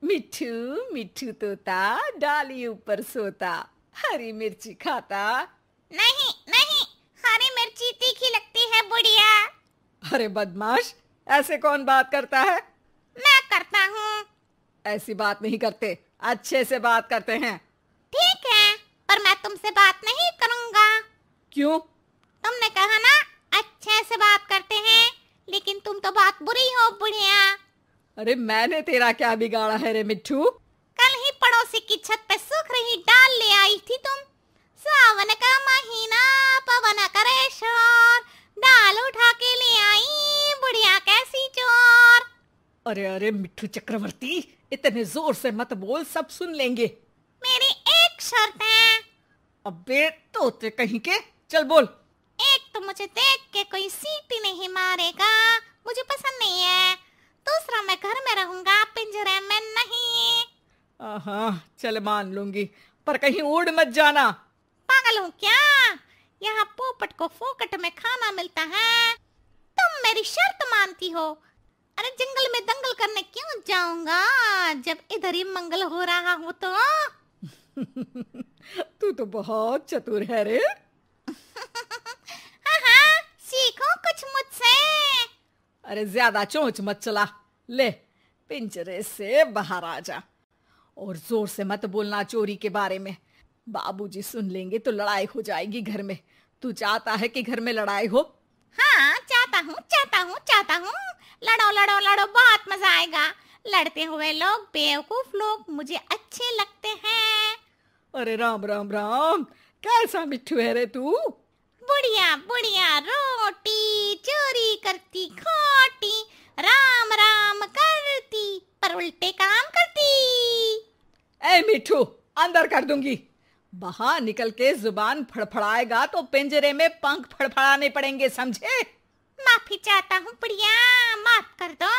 मिट्ठू मिट्ठू तोता डाली ऊपर सोता, हरी मिर्ची खाता। नहीं नहीं, हरी मिर्ची तीखी लगती है बुढ़िया। अरे बदमाश, ऐसे कौन बात करता है? मैं करता हूँ। ऐसी बात नहीं करते, अच्छे से बात करते हैं। ठीक है, पर मैं तुमसे बात नहीं करूँगा। क्यों? तुमने कहा ना अच्छे से बात करते हैं, लेकिन तुम तो बात बुरी हो बुढ़िया। अरे मैंने तेरा क्या बिगाड़ा है रे मिट्ठू? कल ही पड़ोसी की छत पे सूख रही डाल ले आई थी तुम। सावन का महीना पवन करे शोर, डाल उठा के ले आई बुढ़िया कैसी चोर। अरे अरे मिट्ठू चक्रवर्ती, इतने जोर से मत बोल, सब सुन लेंगे। मेरी एक शर्त है। अबे तोते कहीं के, चल बोल। एक तो मुझे देख के कोई सीटी नहीं मारेगा, मुझे पसंद नहीं है। दूसरा, मैं घर में रहूंगा, पिंजरे में नहीं। हाँ चल मान लूंगी, पर कहीं उड़ मत जाना। पागल हूँ क्या? यहाँ पोपट को फोकट में खाना मिलता है, तुम मेरी शर्त मानती हो। अरे जंगल में दंगल करने क्यों जाऊंगा, जब इधर ही मंगल हो रहा हो तो। तू तो बहुत चतुर है रे। हाँ, सीखो कुछ मुझसे। अरे ज्यादा चोंच मत चला, ले पिंजरे से बाहर आ जा। और जोर से मत बोलना चोरी के बारे में, बाबूजी सुन लेंगे तो लड़ाई हो जाएगी घर में। तू चाहता है कि घर में लड़ाई हो? हाँ, चाहता हूँ चाहता हूँ चाहता हूँ। लड़ो लड़ो लड़ो, बहुत मजा आएगा। लड़ते हुए लोग, बेवकूफ लोग मुझे अच्छे लगते हैं। अरे राम राम राम, कैसा मिट्ठू है रे तू? बुढ़िया बुढ़िया रोटी चोरी करती खोटी, राम राम करती पर उल्टे काम करती। ए मिट्ठू, अंदर कर दूंगी। बाहर निकल के जुबान फड़फड़ाएगा तो पिंजरे में पंख फड़फड़ाने पड़ेंगे, समझे? माफी चाहता हूँ बुढ़िया, माफ कर दो।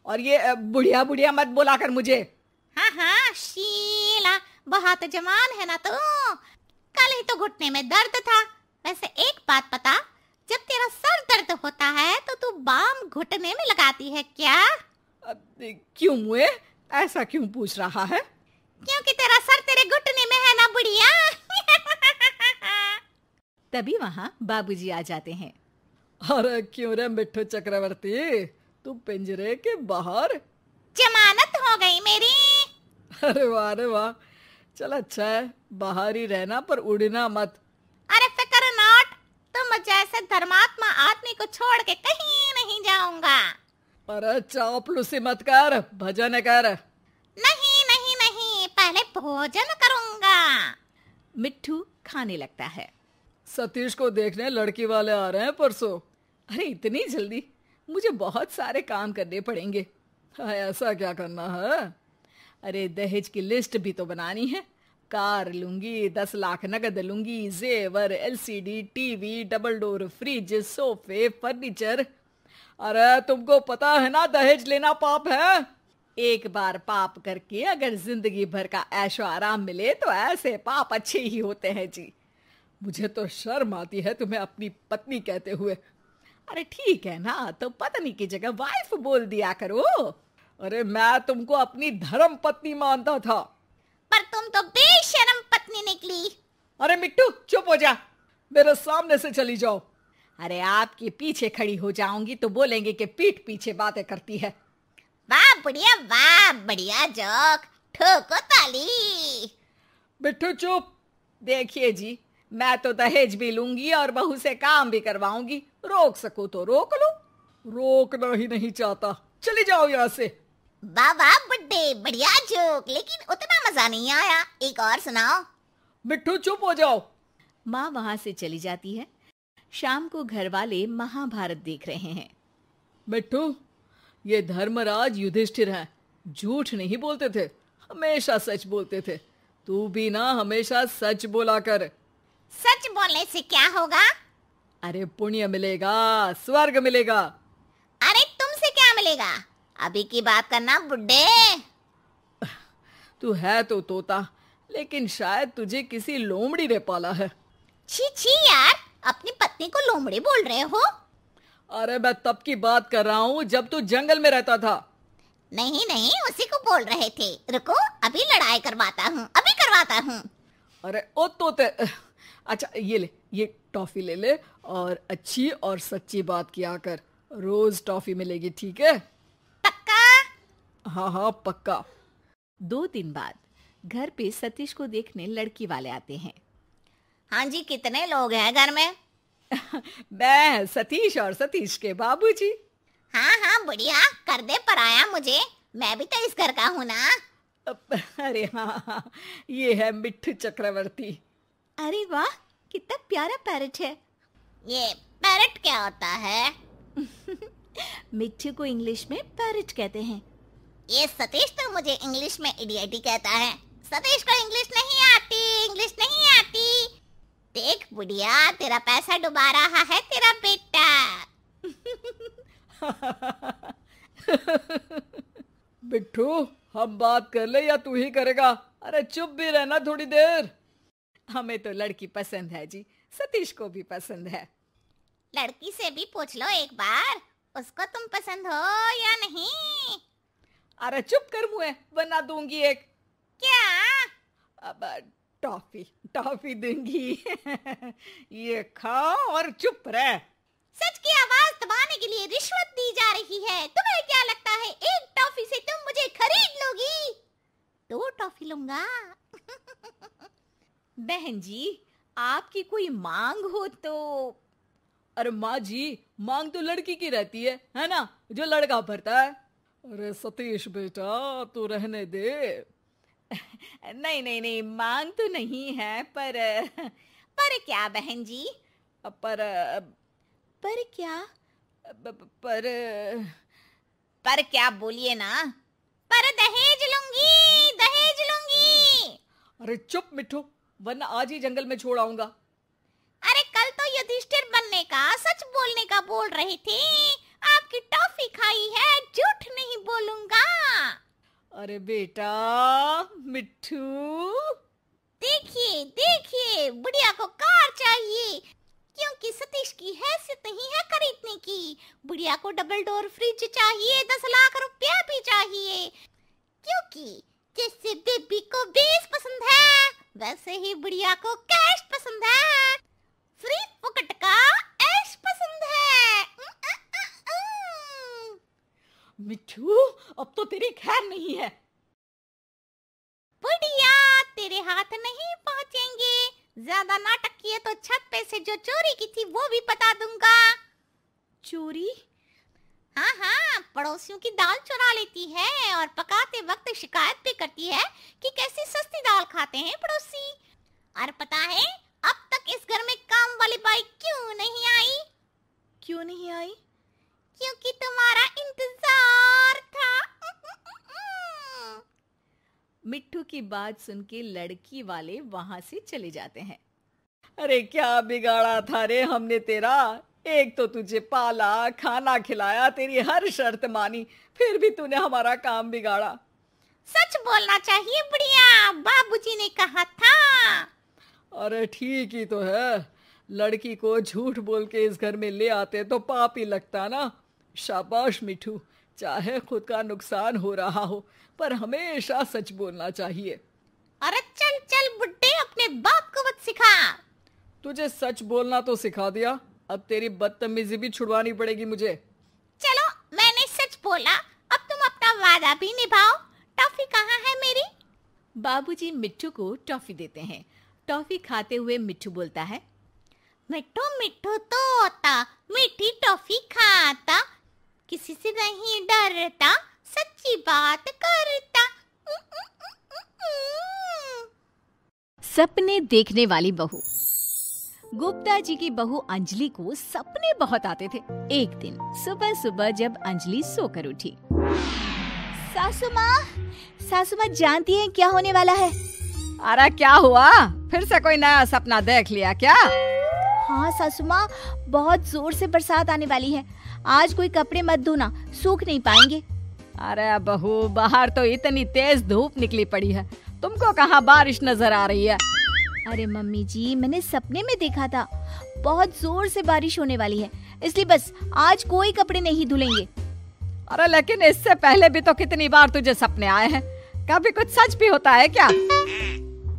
और ये बुढ़िया बुढ़िया मत बोला कर मुझे। हाँ हाँ शीला, बहुत जवान है ना तू। कल ही तो घुटने में दर्द था। वैसे एक बात बता, जब तेरा सर दर्द होता है तो तू बाम घुटने में लगाती है क्या? क्यों मुए, ऐसा क्यों पूछ रहा है? क्योंकि तेरा सर तेरे घुटने में है ना बुढ़िया। तभी वहाँ बाबूजी आ जाते हैं। अरे क्यों रे मिट्ठू चक्रवर्ती, तू पिंजरे के बाहर? जमानत हो गई मेरी। अरे वाह, चल अच्छा है, बाहर ही रहना पर उड़ना मत। अरे फिक्र नॉट, तुम जैसे धर्मात्मा आदमी को छोड़ के कहीं नहीं जाऊंगा। अरे चापलूसी मत कर, भजन कर। नहीं नहीं नहीं, पहले भोजन करूंगा। मिट्ठू खाने लगता है। सतीश को देखने लड़की वाले आ रहे हैं परसों। अरे इतनी जल्दी? मुझे बहुत सारे काम करने पड़ेंगे। हाँ, ऐसा क्या करना है? अरे दहेज की लिस्ट भी तो बनानी है। कार लूंगी, 10 लाख नगद लूंगी, जेवर, LCD, TV, double door fridge, सोफे, फर्नीचर। अरे तुमको पता है ना दहेज लेना पाप है। एक बार पाप करके अगर जिंदगी भर का ऐशो आराम मिले तो ऐसे पाप अच्छे ही होते हैं जी। मुझे तो शर्म आती है तुम्हें अपनी पत्नी कहते हुए। अरे ठीक है ना, तो पत्नी की जगह वाइफ बोल दिया करो। अरे मैं तुमको अपनी धर्म पत्नी मानता था। पर तुम तो बेशर्म पत्नी निकली। अरे मिट्टू चुप हो जा, मेरे सामने से चली जाओ। अरे आपके पीछे खड़ी हो जाऊंगी तो बोलेंगे कि पीठ पीछे बातें करती है। वाह बुढ़िया वाह, बढ़िया जोक, ठोको ताली। मिट्टू चुप। देखिए जी, मैं तो दहेज भी लूंगी और बहू से काम भी करवाऊंगी। रोक सको तो रोक लो, रोकना ही नहीं चाहता। चली जाओ यहाँ से। वाह वाह बुड्ढे, बढ़िया जोक, लेकिन उतना मजा नहीं आया, एक और सुनाओ। मिट्टू चुप हो जाओ। माँ वहां से चली जाती है। शाम को घर वाले महाभारत देख रहे हैं। मिट्टू, ये धर्मराज युधिष्ठिर हैं, झूठ नहीं बोलते थे, हमेशा सच बोलते थे। तू भी ना हमेशा सच बोला कर। सच बोलने से क्या होगा? अरे पुण्य मिलेगा, स्वर्ग मिलेगा। अरे तुमसे क्या मिलेगा? अभी की बात करना बुड्ढे। तू है तो तोता, लेकिन शायद तुझे किसी लोमड़ी ने पाला है। छी छी यार, अपनी पत्नी को लोमड़ी बोल रहे हो? अरे मैं तब की बात कर रहा हूँ जब तू जंगल में रहता था। नहीं नहीं, उसी को बोल रहे थे। रुको, अभी लड़ाई करवाता हूँ, अभी करवाता हूँ। अरे ओ तोते, अच्छा ये ले, ये टॉफी ले ले और अच्छी और सच्ची बात किया कर। रोज टॉफी मिलेगी, ठीक है? पक्का? हाँ हाँ पक्का। 2 दिन बाद घर पे सतीश को देखने लड़की वाले आते हैं। हाँ जी, कितने लोग हैं घर में? मैं सतीश और सतीश के बाबूजी। हाँ हाँ बुढ़िया, कर दे पराया मुझे, मैं भी तो इस घर का हूँ ना। अरे हाँ, ये है मिट्ठू चक्रवर्ती। अरे वाह, कितना प्यारा पैरट है। ये पैरट क्या होता है? मिट्ठू को इंग्लिश में पैरट कहते हैं। ये सतीश तो मुझे इंग्लिश में इडियट ही कहता है। सतीश को इंग्लिश नहीं आती, इंग्लिश नहीं आती। देख बुढ़िया, तेरा पैसा डुबा रहा है तेरा बेटा। बिट्ठू, हम बात कर ले या तू ही करेगा? अरे चुप भी रहना थोड़ी देर। हमें तो लड़की पसंद है जी, सतीश को भी पसंद है। लड़की से भी पूछ लो एक बार, उसको तुम पसंद हो या नहीं? अरे चुप कर मुँह, बना दूंगी एक। क्या? अब टॉफी टॉफी दूंगी। ये खा और चुप रह। सच की आवाज दबाने के लिए रिश्वत दी जा रही है। तुम्हें क्या लगता है एक टॉफी से तुम मुझे खरीद लोगी? 2 टॉफी लूंगा। बहन जी, आपकी कोई मांग हो तो? अरे माँ जी, मांग तो लड़की की रहती है ना, जो लड़का भरता है। अरे सतीश बेटा, तू रहने दे। नहीं नहीं नहीं, मांग तो नहीं है, पर क्या बहन जी? पर क्या? पर क्या बोलिए ना। पर दहेज लूंगी, दहेज लूंगी। अरे चुप मिट्ठू, वरना आज ही जंगल में छोड़ आऊंगा। अरे कल तो युधिष्ठिर बनने का, सच बोलने का बोल रहे थे। आपकी टॉफी खाई है, झूठ नहीं बोलूंगा। अरे बेटा मिट्ठू, देखिए देखिए, बुढ़िया को कार चाहिए, क्योंकि सतीश की हैसियत नहीं है खरीदने की। बुढ़िया को डबल डोर फ्रिज चाहिए, 10 लाख रुपया भी चाहिए, क्योंकि जैसे बेबी को बेस पसंद है, वैसे ही बुढ़िया को कैश पसंद है, फ्री फुकट का ऐश पसंद है। मिट्ठू, अब तो तेरी खैर नहीं है। बुढ़िया, तेरे हाथ नहीं पहुंचेंगे। ज्यादा नाटक किए तो छत पे से जो चोरी की थी वो भी बता दूंगा। चोरी? हाँ हाँ, पड़ोसियों की दाल चुरा लेती है और पकाते वक्त शिकायत भी करती है कि कैसी सस्ती दाल खाते हैं पड़ोसी। और पता है अब तक इस घर में काम वाली बाई क्यों नहीं आई? क्यों नहीं आई? क्योंकि तुम्हारा इंतजार था। मिट्ठू की बात सुन के लड़की वाले वहां से चले जाते हैं। अरे क्या बिगाड़ा था रे हमने तेरा। एक तो तुझे पाला, खाना खिलाया, तेरी हर शर्त मानी, फिर भी तूने हमारा काम बिगाड़ा। सच बोलना चाहिए बुढ़िया, बाबूजी ने कहा था। अरे ठीक ही तो है, लड़की को झूठ बोल के इस घर में ले आते तो पाप ही लगता ना। शाबाश मिठू, चाहे खुद का नुकसान हो रहा हो पर हमेशा सच बोलना चाहिए। अरे चल चल बुड्ढे, अपने बाप को मत सिखा। तुझे सच बोलना तो सिखा दिया, अब तेरी बदतमीजी भी छुड़वानी पड़ेगी मुझे। चलो, मैंने सच बोला, अब तुम अपना वादा भी निभाओ। टॉफी कहाँ है मेरी? बाबूजी मिट्ठू को टॉफी देते हैं। टॉफी खाते हुए मिट्ठू बोलता है, मिट्ठू मिट्ठू तोता, मीठी टॉफी खाता, किसी से नहीं डरता, सच्ची बात करता। सपने देखने वाली बहू। गुप्ता जी की बहू अंजलि को सपने बहुत आते थे। एक दिन सुबह सुबह जब अंजलि सोकर उठी, सासू माँ जानती हैं क्या होने वाला है? अरे क्या हुआ, फिर से कोई नया सपना देख लिया क्या? हाँ सासू माँ, बहुत जोर से बरसात आने वाली है, आज कोई कपड़े मत धोना, सूख नहीं पाएंगे। अरे बहू, बाहर तो इतनी तेज धूप निकली पड़ी है, तुमको कहाँ बारिश नजर आ रही है? अरे मम्मी जी, मैंने सपने में देखा था, बहुत जोर से बारिश होने वाली है, इसलिए बस आज कोई कपड़े नहीं धुलेंगे। अरे लेकिन इससे पहले भी तो कितनी बार तुझे सपने आए हैं, कभी कुछ सच भी होता है क्या?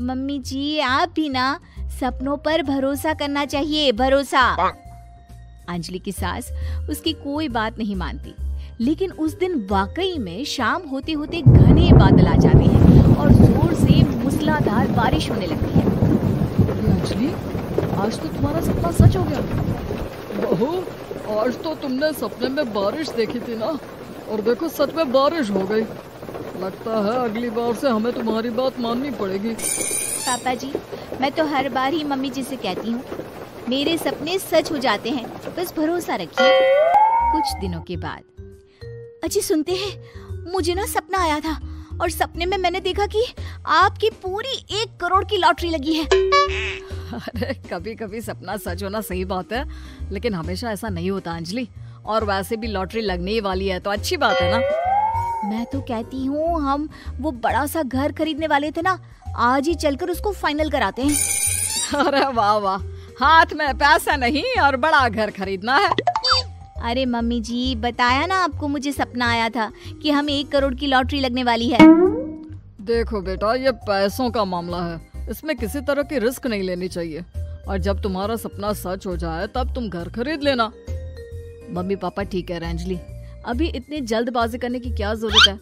मम्मी जी आप भी ना सपनों पर भरोसा करना चाहिए, भरोसा। अंजलि की सास उसकी कोई बात नहीं मानती, लेकिन उस दिन वाकई में शाम होते होते घने बादल आ जाते हैं और जोर से मूसलाधार बारिश होने लगती है। अंजलि, आज तो तुम्हारा सपना सच हो गया। बहू, आज तो तुमने सपने में बारिश देखी थी ना, और देखो सच में बारिश हो गई। लगता है अगली बार से हमें तुम्हारी बात माननी पड़ेगी। पापा जी, मैं तो हर बार ही मम्मी जी से कहती हूँ, मेरे सपने सच हो जाते हैं, बस भरोसा रखिए। कुछ दिनों के बाद अजी सुनते हैं, मुझे ना सपना आया था और सपने में मैंने देखा कि आपकी पूरी 1 करोड़ की लॉटरी लगी है। अरे कभी कभी सपना सच होना सही बात है, लेकिन हमेशा ऐसा नहीं होता अंजलि। और वैसे भी लॉटरी लगने ही वाली है तो अच्छी बात है ना। मैं तो कहती हूँ हम वो बड़ा सा घर खरीदने वाले थे ना, आज ही चलकर उसको फाइनल कराते हैं। अरे वाह वाह, हाथ में पैसा नहीं और बड़ा घर खरीदना है। अरे मम्मी जी, बताया ना आपको, मुझे सपना आया था कि हमें 1 करोड़ की लॉटरी लगने वाली है। देखो बेटा, ये पैसों का मामला है, इसमें किसी तरह की रिस्क नहीं लेनी चाहिए। और जब तुम्हारा सपना सच हो जाए तब तुम घर खरीद लेना। मम्मी पापा ठीक कह रहे हैं अंजलि, अभी इतनी जल्दबाजी करने की क्या जरूरत है?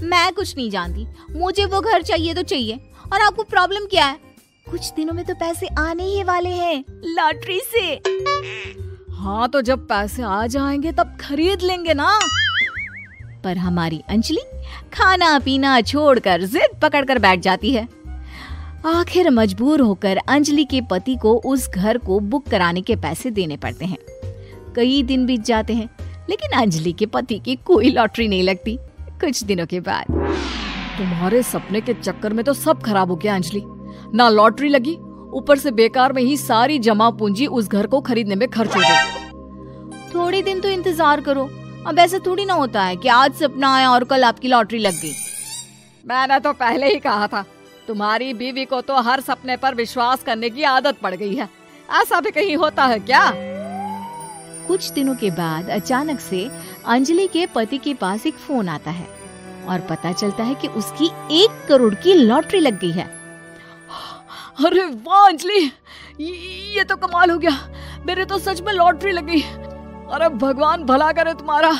मैं कुछ नहीं जानती, मुझे वो घर चाहिए तो चाहिए। और आपको प्रॉब्लम क्या है? कुछ दिनों में तो पैसे आने ही वाले हैं लॉटरी से। हाँ तो जब पैसे आ जाएंगे तब खरीद लेंगे ना। पर हमारी अंजलि खाना पीना छोड़कर जिद पकड़कर बैठ जाती है। आखिर मजबूर होकर अंजलि के पति को उस घर को बुक कराने के पैसे देने पड़ते हैं। कई दिन बीत जाते हैं, लेकिन अंजलि के पति की कोई लॉटरी नहीं लगती। कुछ दिनों के बाद तुम्हारे सपने के चक्कर में तो सब खराब हो गया अंजलि। ना लॉटरी लगी, ऊपर से बेकार में ही सारी जमा पूंजी उस घर को खरीदने में खर्च हो गई। थोड़े दिन तो इंतजार करो, अब ऐसा थोड़ी ना होता है कि आज सपना आया और कल आपकी लॉटरी लग गई। मैंने तो पहले ही कहा था, तुम्हारी बीवी को तो हर सपने पर विश्वास करने की आदत पड़ गई है। ऐसा भी कहीं होता है क्या? कुछ दिनों के बाद अचानक से अंजलि के पति के पास एक फोन आता है और पता चलता है कि उसकी 1 करोड़ की लॉटरी लग गई है। अरे वाह अंजलि, ये तो कमाल हो गया, मेरे तो सच में लॉटरी लगी। अरे भगवान भला करे तुम्हारा।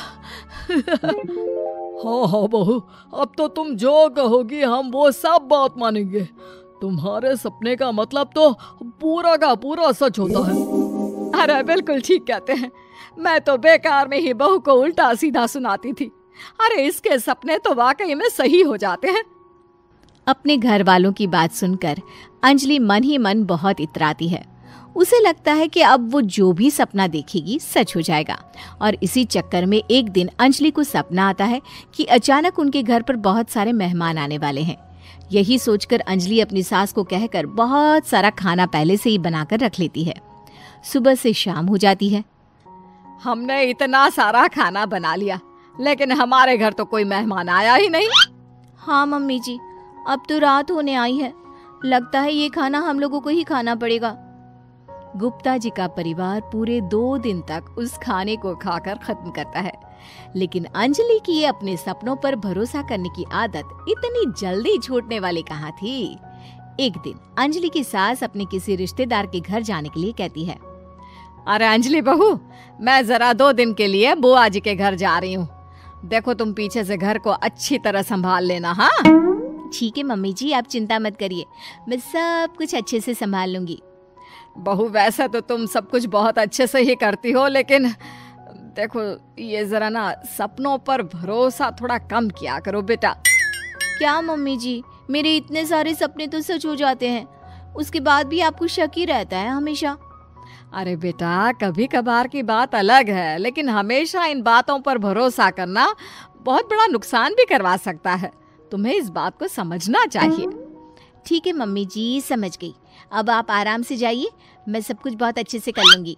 हाँ हाँ बहू, अब तो तुम जो कहोगी हम वो सब बात मानेंगे। तुम्हारे सपने का मतलब तो पूरा का पूरा सच होता है। अरे बिल्कुल ठीक कहते हैं, मैं तो बेकार में ही बहू को उल्टा सीधा सुनाती थी। अरे इसके सपने तो वाकई में सही हो जाते हैं। अपने घर वालों की बात सुनकर अंजलि मन ही मन बहुत इतराती है। उसे लगता है कि अब वो जो भी सपना देखेगी सच हो जाएगा। और इसी चक्कर में एक दिन अंजलि को सपना आता है कि अचानक उनके घर पर बहुत सारे मेहमान आने वाले हैं। यही सोचकर अंजलि अपनी सास को कहकर बहुत सारा खाना पहले से ही बनाकर रख लेती है। सुबह से शाम हो जाती है। हमने इतना सारा खाना बना लिया, लेकिन हमारे घर तो कोई मेहमान आया ही नहीं। हाँ मम्मी जी, अब तो रात होने आई है, लगता है ये खाना हम लोगों को ही खाना पड़ेगा। गुप्ता जी का परिवार पूरे 2 दिन तक उस खाने को खाकर खत्म करता है, लेकिन अंजलि की ये अपने सपनों पर भरोसा करने की आदत इतनी जल्दी छूटने वाली कहाँ थी। एक दिन अंजलि की सास अपने किसी रिश्तेदार के घर जाने के लिए कहती है, अरे अंजलि बहू, मैं जरा 2 दिन के लिए बुआ जी के घर जा रही हूँ। देखो तुम पीछे से घर को अच्छी तरह संभाल लेना। हाँ ठीक है मम्मी जी, आप चिंता मत करिए, मैं सब कुछ अच्छे से संभाल लूंगी। बहू वैसे तो तुम सब कुछ बहुत अच्छे से ही करती हो, लेकिन देखो ये जरा ना सपनों पर भरोसा थोड़ा कम किया करो बेटा। क्या मम्मी जी, मेरे इतने सारे सपने तो सच हो जाते हैं, उसके बाद भी आपको शक ही रहता है हमेशा। अरे बेटा, कभी कभार की बात अलग है, लेकिन हमेशा इन बातों पर भरोसा करना बहुत बड़ा नुकसान भी करवा सकता है। तुम्हें इस बात को समझना चाहिए। ठीक है मम्मी जी, समझ गई। अब आप आराम से जाइए, मैं सब कुछ बहुत अच्छे से कर लूंगी।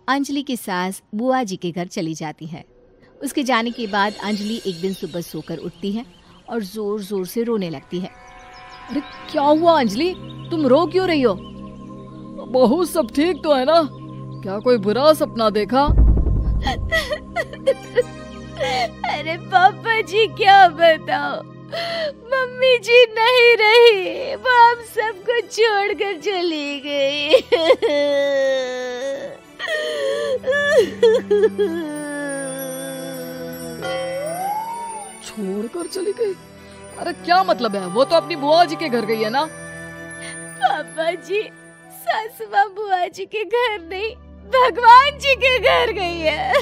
अंजलि की सास बुआ जी के घर चली जाती है। उसके जाने के बाद अंजलि एक दिन सुबह सोकर उठती है और जोर जोर से रोने लगती है। अरे क्या हुआ अंजलि, तुम रो क्यों रही हो? बहू सब ठीक तो है ना? क्या कोई बुरा सपना देखा? अरे पापा जी क्या बताओ, मम्मी जी नहीं रही, वो हम सबको छोड़कर चली गई। छोड़कर चली गई? अरे क्या मतलब है, वो तो अपनी बुआ जी के घर गई है ना। पापा जी, सासू माँ बुआ जी के घर नहीं, भगवान जी के घर गई है।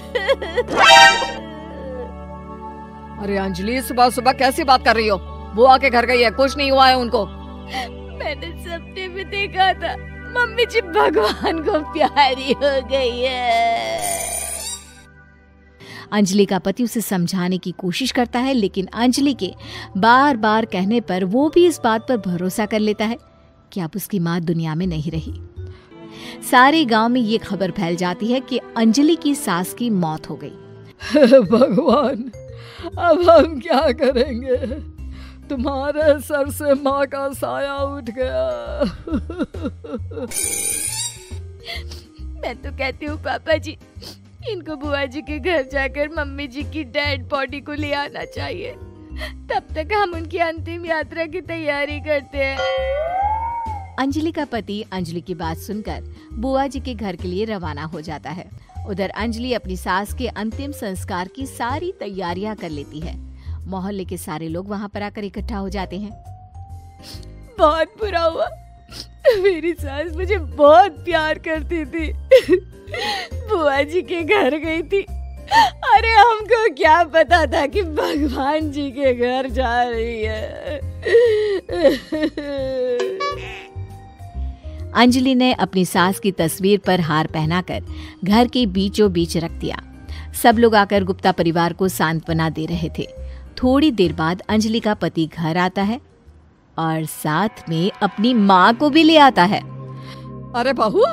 अरे अंजलि, सुबह सुबह कैसी बात कर रही हो? बुआ के घर गई है, कुछ नहीं हुआ है उनको। मैंने सपने में देखा था, मम्मी जी भगवान को प्यारी हो गई है। अंजलि का पति उसे समझाने की कोशिश करता है, लेकिन अंजलि के बार बार कहने पर वो भी इस बात पर भरोसा कर लेता है कि अब उसकी माँ दुनिया में नहीं रही। सारे गांव में ये खबर फैल जाती है कि अंजलि की सास की मौत हो गई। भगवान, अब हम क्या करेंगे? तुम्हारे सर से माँ का साया उठ गया। मैं तो कहती हूँ पापा जी, इनको बुआ जी के घर जाकर मम्मी जी की डेड बॉडी को ले आना चाहिए, तब तक हम उनकी अंतिम यात्रा की तैयारी करते हैं। अंजलि का पति अंजलि की बात सुनकर बुआ जी के घर के लिए रवाना हो जाता है। उधर अंजलि अपनी सास के अंतिम संस्कार की सारी तैयारियां कर लेती है। मोहल्ले के सारे लोग वहां पर आकर इकट्ठा हो जाते हैं। बहुत बुरा हुआ, मेरी सास मुझे बहुत प्यार करती थी, बुआ जी के घर गई थी। अरे हमको क्या पता था कि भगवान जी के घर जा रही है। अंजलि ने अपनी सास की तस्वीर पर हार पहनाकर घर के बीचों बीच रख दिया। सब लोग आकर गुप्ता परिवार को सांत्वना दे रहे थे। थोड़ी देर बाद अंजलि का पति घर आता है और साथ में अपनी माँ को भी ले आता है। अरे बहू,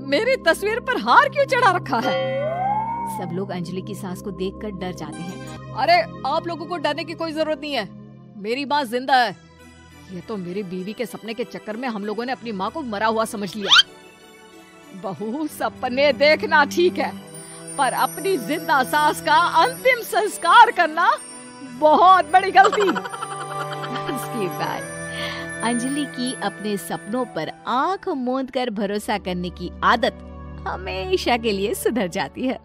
मेरी तस्वीर पर हार क्यों चढ़ा रखा है? सब लोग अंजलि की सास को देखकर डर जाते हैं। अरे आप लोगों को डरने की कोई जरूरत नहीं है, मेरी माँ जिंदा है। ये तो मेरी बीवी के सपने के चक्कर में हम लोगों ने अपनी माँ को मरा हुआ समझ लिया। बहू, सपने देखना ठीक है, पर अपनी जिंदा सास का अंतिम संस्कार करना बहुत बड़ी गलती। उसके बाद अंजलि की अपने सपनों पर आंख मूंद कर भरोसा करने की आदत हमेशा के लिए सुधर जाती है।